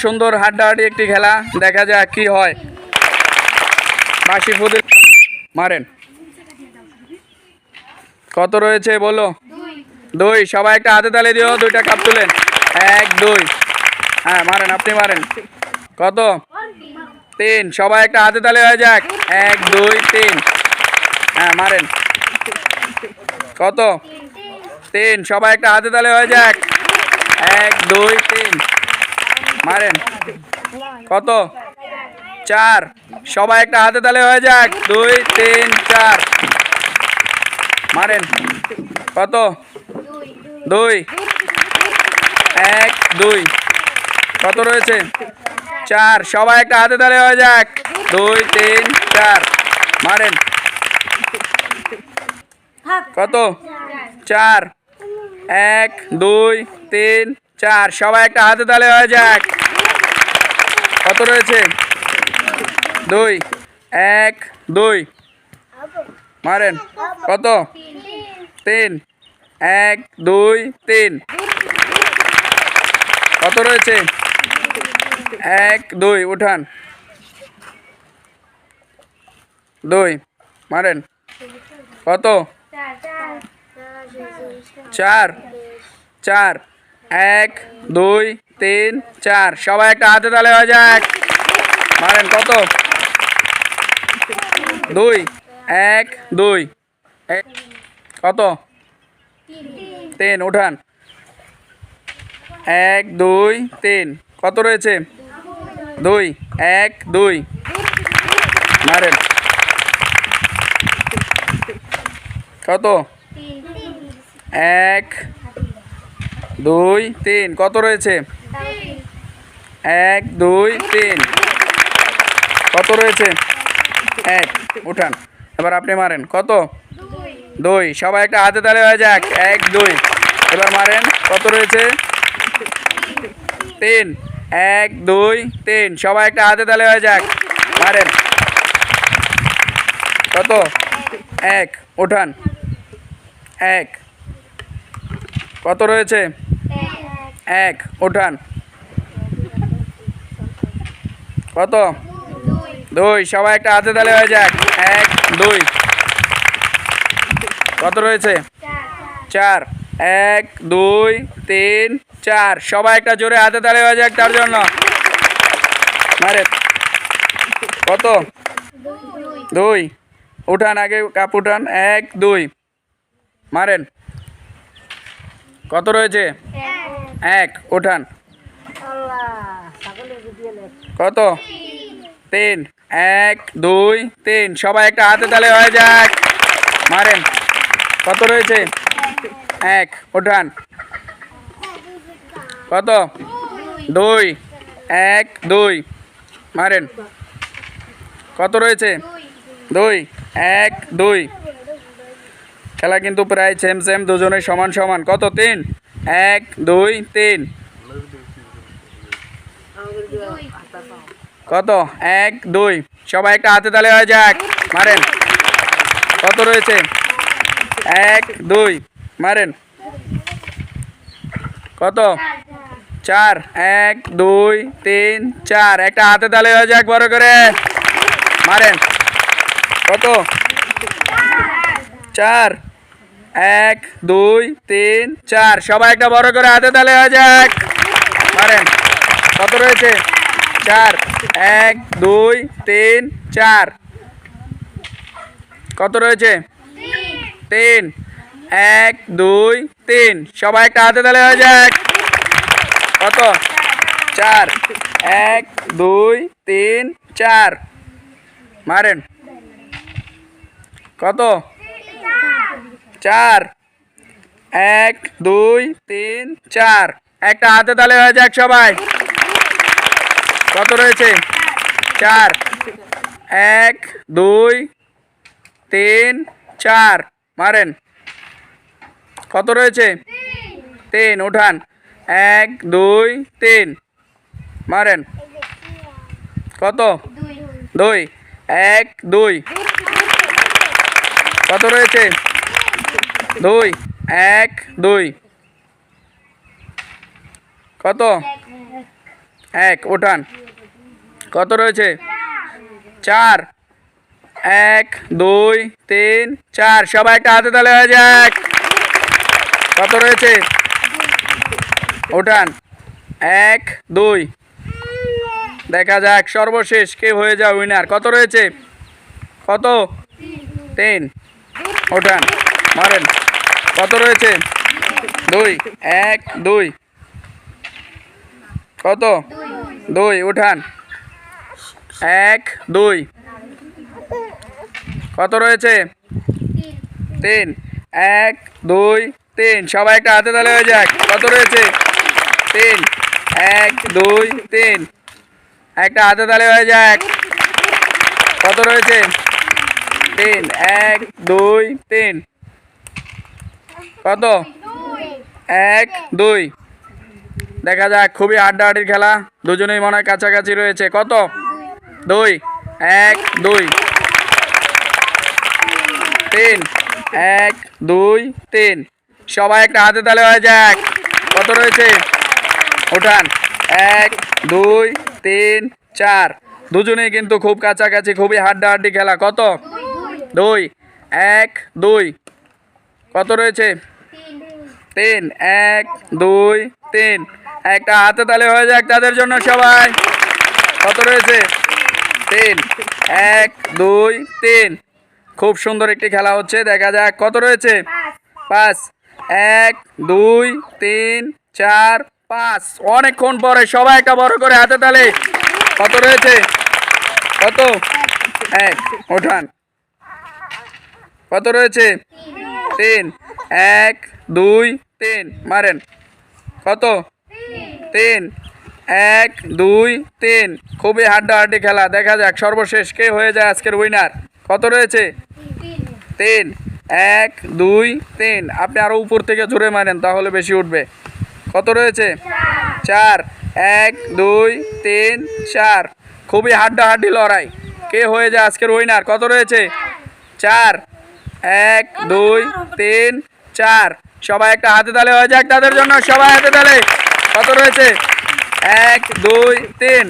সুন্দর হাড্ডাহাড্ডি একটি খেলা, দেখা যাক কি হয়। বাঁশি ফুদিল মারেন। কত রয়েছে বলো? 2। সবাই একটা হাতে তালি দিও, 2টা কাপ তুলেন। 1 2। হ্যাঁ মারেন, আপনি মারেন। কত? 3। সবাই একটা হাতে তালি হয়ে যাক। 1 2 3। হ্যাঁ মারেন। কত? 3। সবাই একটা হাতে তালি হয়ে যাক। 1 2 3। মারেন। কত? 4। সবাই একটা হাতে তালি হয়ে যাক। 2 3 4। মারেন। কত? 2। 1 2। কত রয়েছে? 4। সবাই একটা হাতে তালি হয়ে যাক। 2 3 4। মারেন। কত? 4। 1 2 3 4। সবাই একটা হাতে তালি হয়ে যাক। কত রয়েছে? 2 1 2। মারেন। কত? 3 1 2 3। কত রয়েছে? 1 2। উঠান। 2। মারেন। কত? 4 4। 1 2 3 4। সবাই একটা হাতে তালি হয়ে যাক। মারেন। কত? 2 1 2। কত? 3। উঠান। 1 2 3। কত রয়েছে? 2 1 2। মারেন। কত? 1 2 3। কত রয়েছে? 1 2 3। কত রয়েছে? 1। উঠান। এবার আপনি মারেন। কত? 2। সবাই একটা হাতে তালি হয়ে যাক। 1 2। এবার মারেন। কত রয়েছে? 3 1 2 3। সবাই একটা হাতে তালি হয়ে যাক। মারেন। কত? 1। উঠান। 1। কত রয়েছে? 1। উঠান। কত? 2। সবাই একটা হাতে তালি হয়ে যাক। 1 2। কত রয়েছে? 4। 1 2 3 4। সবাই একটা জোরে হাতে তালি হয়ে যাক তার জন্য। মারে। কত? 2। উঠান, আগে কাপ উঠান। 1 2। মারেন। কত রয়েছে? 1। উঠান। কত? 3 1 2 3। সবাই একটা হাতে তালি হয়ে যাক। মারেন। কত রয়েছে? 1। উঠান। কত? 2 1 2। মারেন। কত রয়েছে? 2 1 2। খেলা কিন্তু প্রায় সেম সেম, দুজনের সমান সমান। কত? 3 1 2 3। কত? 1 2। সবাই একটা হাতে তালি হয়ে যাক। মারেন। কত রয়েছে? 1 2। মারেন। কত? 4 1 2 3 4। একটা হাতে তালি হয়ে যাক বড় করে। মারেন। কত? 4 1 2 3 4। সবাই একটা বড় করে হাতে তালি হয়ে যাক। মারেন। কত রয়েছে? 4 1 2 3 4। কত রয়েছে? 3 1 2 3। সবাই একটা হাতে তালি হয়ে যাক। কত? 4 1 2 3 4। মারেন। কত? 4 1 2 3 4। একটা হাতে তালি হয়ে যাক সবাই। কত রয়েছে? 4 1 2 3 4। মারেন। কত রয়েছে? 3। উঠান। 1 2 3। মারেন। কত? 2 1 2। কত রয়েছে? 2 1 2। কত? এক উঠান। কত রয়েছে? 4। 1 2 3 4 সবাই একটা হাতে তালে হয়ে যাক। কত রয়েছে? উঠান। 1 2 দেখা যাক সর্বশেষ কে হয়ে যায় উইনার। কত রয়েছে? কত? 3 উঠান মারেন। কত রয়েছে? 2 1 2 কত? 2 উঠান। 1 2 কত রয়েছে? 3 1 2 3 সবাই একটা হাতে তালে হয়ে যাক। কত রয়েছে? 3 1 2 3 একটা হাতে তালে হয়ে যাক। কত রয়েছে? 3 1 2 3 কত? 1 2 দেখা যাক খুবই হাড্ডাহাড্ডির খেলা, দুজনেই মনে হয় কাছাকাছি রয়েছে। কত? 2 1 2 3 1 2 3 সবাই একটা হাতে তালে হয়ে যাক। কত রয়েছে? উঠান। 1 2 3 4 দুজনেই কিন্তু খুব কাছাকাছি, খুবই হাড্ডাহাড্ডি খেলা। কত? 2 1 2 কত রয়েছে? 3 1 2 3 একটা হাতে তালে হয়ে যাক তাদের জন্য সবাই। কত রয়েছে? 3 1 2 3 খুব সুন্দর একটি খেলা হচ্ছে, দেখা যাক কত রয়েছে? 5 1 2 3 4 5 অনেকক্ষণ পরে সবাই একটা বড় করে হাতে তালে। কত রয়েছে? কত? 1 ওঠান। কত রয়েছে? 3 1 2 3 মারেন। কত? 3 1 2 3 খুবই হাড্ডাহাড্ডি খেলা, দেখা যাক সর্বশেষ কে হয়ে যায় আজকের উইনার। কত রয়েছে? 3 1 2 3 আপনি আরও উপর থেকে জোরে মারেন তাহলে বেশি উঠবে। কত রয়েছে? 4 1 2 3 4 খুবই হাড্ডাহাড্ডি লড়াই, কে হয়ে যায় আজকের উইনার। কত রয়েছে? 4 1 2 3 4 সবাই একটা হাতে তালে হয়ে যাক তাদের জন্য, সবাই হাতে তালে। কত রয়েছে? 1 2 3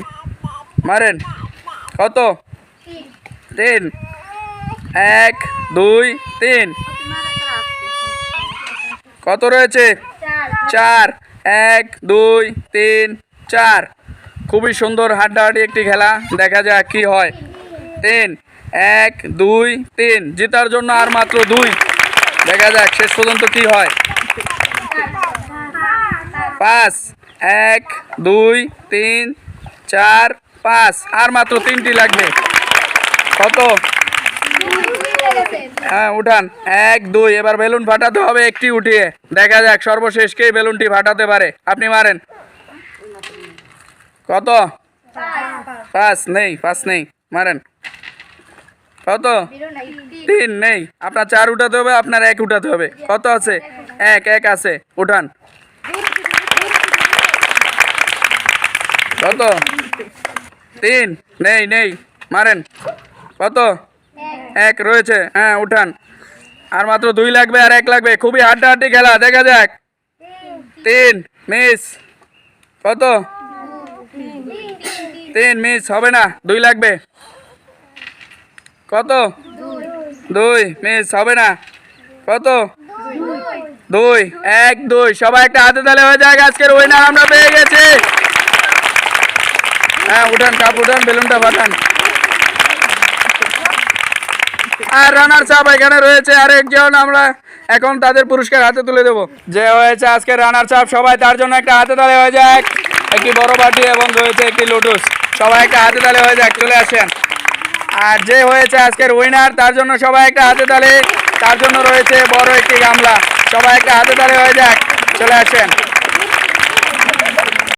মারেন। কত? 3 1 2 3 কত রয়েছে? 4 1 2 3 4 খুবই সুন্দর হাড্ডাহাড্ডি একটি খেলা, দেখা যাক কি হয়। 3 1 2 3 জেতার জন্য আর মাত্র 2, দেখা যাক শেষ পর্যন্ত কি হয়। 5 1 2 3 4 5 আর মাত্র 3টি লাগবে। কত? হ্যাঁ উঠান। 1 2 এবার বেলুন ফাটাতে হবে একটি উঠিয়ে, দেখা যাক সর্বশেষ কে বেলুনটি ফাটাতে পারে। আপনি মারেন। কত? 5 নেই, 5 নেই, মারেন। কত? 3 নেই, আপনার 4 উঠাতে হবে, আপনার 1 উঠাতে হবে। কত আছে? 1 1 আছে, উঠান। কত? 3 নেই, নেই, মারেন। কত? 1 রয়েছে, হ্যাঁ উঠান। আর মাত্র 2 লাগবে আর 1 লাগবে, খুবই হাড্ডাহাড্ডি খেলা, দেখা যাক। 3 মিস। কত? 3 মিস, হবে না, 2 লাগবে। কত? 2 মিস, হবে না। কত? 2 1 2 সবাই একটা হাতে তালে হয়ে যাক, আজকের উইনার আমরা পেয়ে গেছি। হ্যাঁ উঠান, কাপ উঠান, বেলুনটা ফাটান। আর রানার্স আপ এখানে রয়েছে আরেকজন, আমরা এখন তাদের পুরস্কার হাতে তুলে দেবো। যে হয়েছে আজকে রানার্স আপ সবাই তার জন্য একটা হাতে তালে হয়ে যাক, একটি বড় বাটি এবং রয়েছে একটি লুডুস, সবাই একটা হাতে তালে হয়ে যাক, চলে আসেন। আর যে হয়েছে আজকের উইনার তার জন্য সবাই একটা হাতে তালে, তার জন্য রয়েছে বড় একটি গামলা, সবাই একটা হাতে তালে হয়ে যাক, চলে আসেন।